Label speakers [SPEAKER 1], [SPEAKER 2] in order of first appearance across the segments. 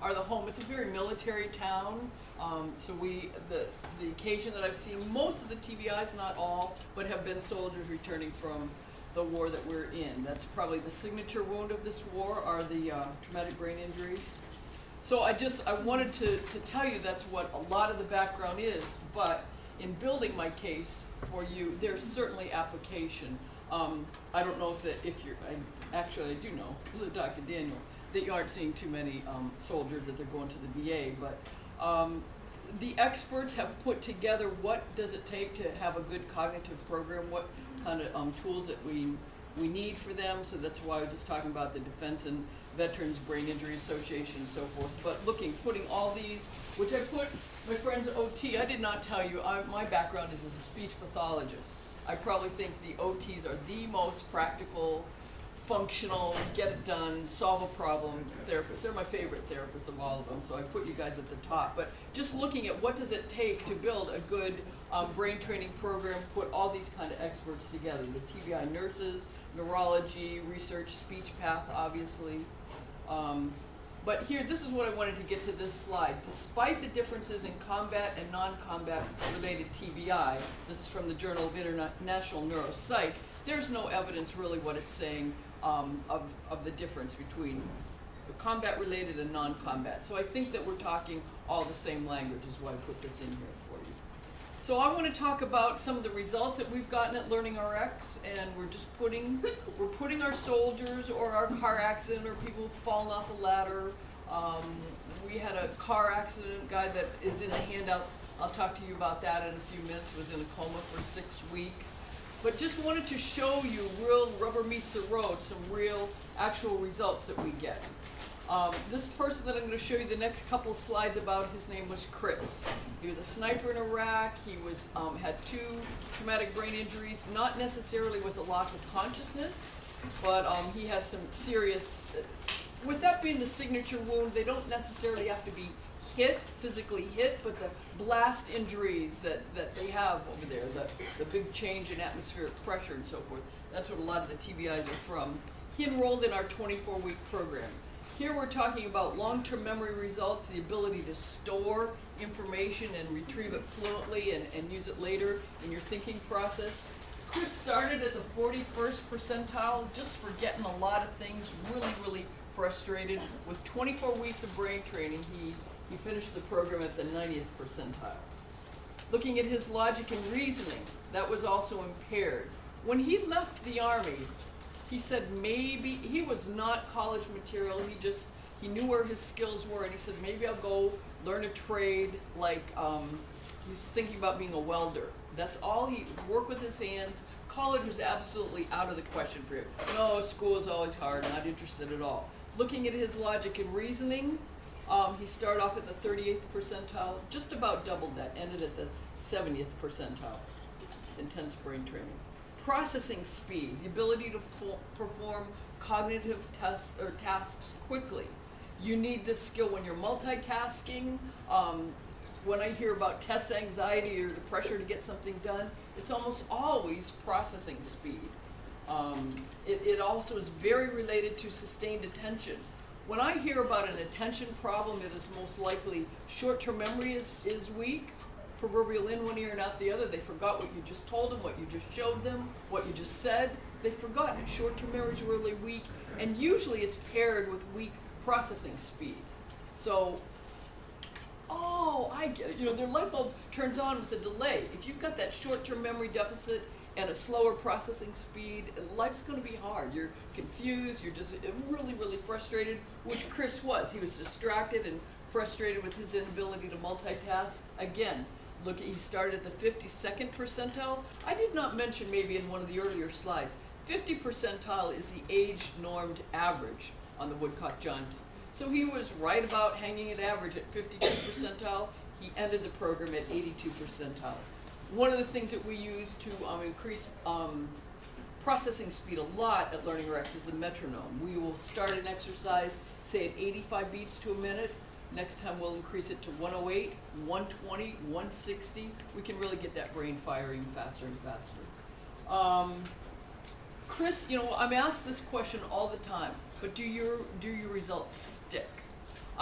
[SPEAKER 1] are the home. It's a very military town, so the occasion that I've seen, most of the TBIs, not all, but have been soldiers returning from the war that we're in. That's probably the signature wound of this war, are the traumatic brain injuries. So I wanted to tell you that's what a lot of the background is, but in building my case for you, there's certainly application. I don't know if you're, actually I do know, because of Dr. Daniel, that you aren't seeing too many soldiers that they're going to the VA, but the experts have put together what does it take to have a good cognitive program, what kind of tools that we need for them. So that's why I was just talking about the Defense and Veterans Brain Injury Association and so forth. But putting all these, which I put my friends OT, I did not tell you, my background is as a speech pathologist. I probably think the OTs are the most practical, functional, get it done, solve a problem therapists. They're my favorite therapists of all of them, so I put you guys at the top. But just looking at what does it take to build a good brain training program, put all these kind of experts together. The TBI nurses, neurology, research, speech path, obviously. But here, this is what I wanted to get to this slide. Despite the differences in combat and non-combat related TBI, this is from the Journal of International Neuropsych, there's no evidence really what it's saying of the difference between combat related and non-combat. So I think that we're talking all the same language is why I put this in here for you. So I want to talk about some of the results that we've gotten at LearningRx, and we're putting our soldiers or our car accident or people who've fallen off a ladder. We had a car accident guy that is in the handout. I'll talk to you about that in a few minutes. He was in a coma for 6 weeks. But just wanted to show you real rubber meets the road, some real actual results that we get. This person that I'm going to show you the next couple of slides about, his name was Chris. He was a sniper in Iraq. He was had 2 traumatic brain injuries, not necessarily with a loss of consciousness, but he had some serious, with that being the signature wound, they don't necessarily have to be physically hit, but the blast injuries that they have over there, the big change in atmospheric pressure and so forth, that's what a lot of the TBIs are from. He enrolled in our 24-week program. Here we're talking about long-term memory results, the ability to store information and retrieve it fluently and use it later in your thinking process. Chris started at the 41st percentile, just forgetting a lot of things, really frustrated. With 24 weeks of brain training, he finished the program at the 90th percentile. Looking at his logic and reasoning, that was also impaired. When he left the Army, he said maybe, he was not college material, he knew where his skills were, and he said maybe I'll go learn a trade, like he's thinking about being a welder. That's all he, work with his hands. College was absolutely out of the question for him. No, school is always hard, not interested at all. Looking at his logic and reasoning, he started off at the 38th percentile, just about doubled that, ended at the 70th percentile, intense brain training. Processing speed, the ability to perform cognitive tests or tasks quickly. You need this skill when you're multitasking. When I hear about test anxiety or the pressure to get something done, it's almost always processing speed. It also is very related to sustained attention. When I hear about an attention problem, it is most likely short-term memory is weak, proverbial in one ear and out the other. They forgot what you just told them, what you just showed them, what you just said. They've forgotten it. Short-term memory is really weak, and usually it's paired with weak processing speed. So, oh, I get it. Their light bulb turns on with a delay. If you've got that short-term memory deficit and a slower processing speed, life's going to be hard. You're confused, you're just really frustrated, which Chris was. He was distracted and frustrated with his inability to multitask. Again, look, he started at the 52nd percentile. I did not mention maybe in one of the earlier slides, 50 percentile is the age-normed average on the Woodcock-Johnson. So he was right about hanging at average at 52 percentile. He ended the program at 82 percentile. One of the things that we use to increase processing speed a lot at LearningRx is the metronome. We will start an exercise, say at 85 beats to a minute. Next time we'll increase it to 108, 120, 160. We can really get that brain firing faster and faster. Chris, I'm asked this question all the time, but do your results stick?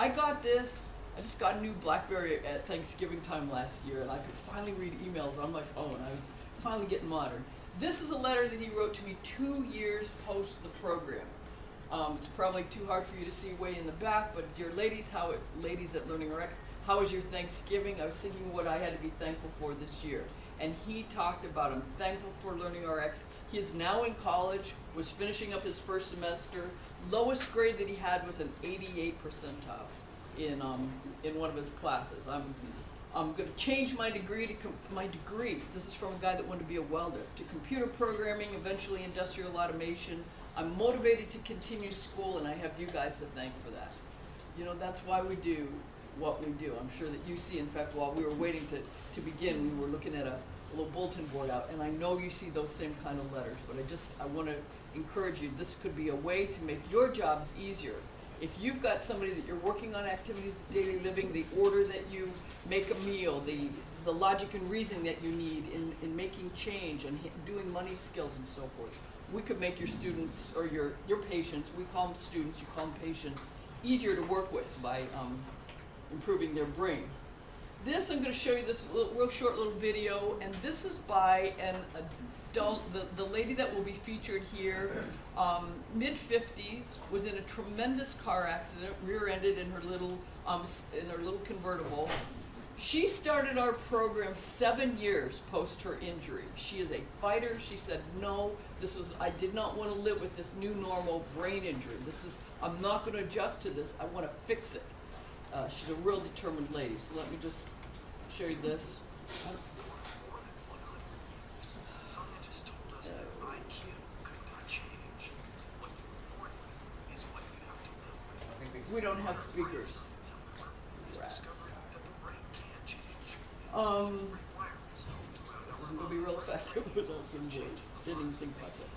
[SPEAKER 1] I got this. I just got a new BlackBerry at Thanksgiving time last year, and I could finally read emails on my phone. I was finally getting modern. This is a letter that he wrote to me 2 years post the program. It's probably too hard for you to see way in the back, but dear ladies, ladies at LearningRx, how was your Thanksgiving? I was thinking what I had to be thankful for this year. And he talked about, I'm thankful for LearningRx. He is now in college, was finishing up his first semester. Lowest grade that he had was an 88 percentile in one of his classes. I'm going to change my degree to my degree. This is from a guy that wanted to be a welder, to computer programming, eventually industrial automation. I'm motivated to continue school, and I have you guys to thank for that. You know, that's why we do what we do. I'm sure that you see, in fact, while we were waiting to begin, we were looking at a little bulletin board out, and I know you see those same kind of letters, but I want to encourage you, this could be a way to make your jobs easier. If you've got somebody that you're working on activities of daily living, the order that you make a meal, the logic and reasoning that you need in making change and doing money skills and so forth, we could make your students, or your patients, we call them students, you call them patients, easier to work with by improving their brain. This, I'm going to show you this real short little video, and this is by an adult, the lady that will be featured here, mid-50s, was in a tremendous car accident, rear-ended in her little convertible. She started our program 7 years post her injury. She is a fighter. She said, no, I did not want to live with this new normal brain injury. I'm not going to adjust to this. I want to fix it. She's a real determined lady. So let me just show you this.
[SPEAKER 2] Scientists told us that IQ could not change. What you were born with is what you have to live with.
[SPEAKER 1] We don't have speakers. Rats. This isn't going to be real effective without some voice. Didn't even think about that.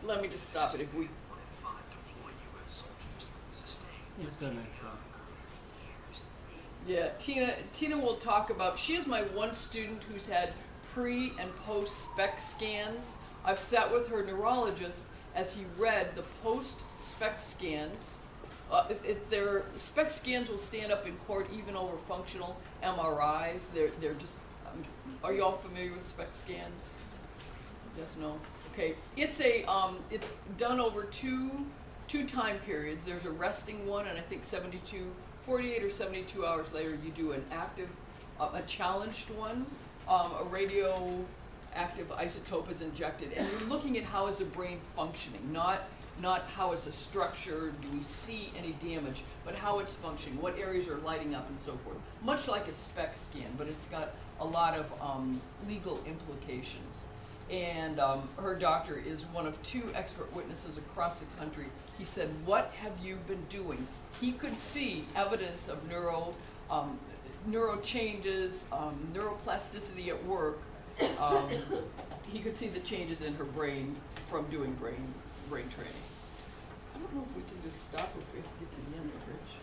[SPEAKER 1] Let me just stop it. If we. Yeah, Tina will talk about, she is my one student who's had pre and post SPEC scans. I've sat with her neurologist as he read the post SPEC scans. Their SPEC scans will stand up in court even over functional MRIs. They're just, are you all familiar with SPEC scans? Yes, no? Okay, it's done over two time periods. There's a resting one, and I think 48 or 72 hours later, you do an active, a challenged one. A radioactive isotope is injected, and you're looking at how is the brain functioning, not how is the structure, do we see any damage, but how it's functioning, what areas are lighting up and so forth. Much like a SPEC scan, but it's got a lot of legal implications. And her doctor is one of 2 expert witnesses across the country. He said, what have you been doing? He could see evidence of neuro changes, neuroplasticity at work. He could see the changes in her brain from doing brain training. I don't know if we can just stop if we have to get to the end of Rich.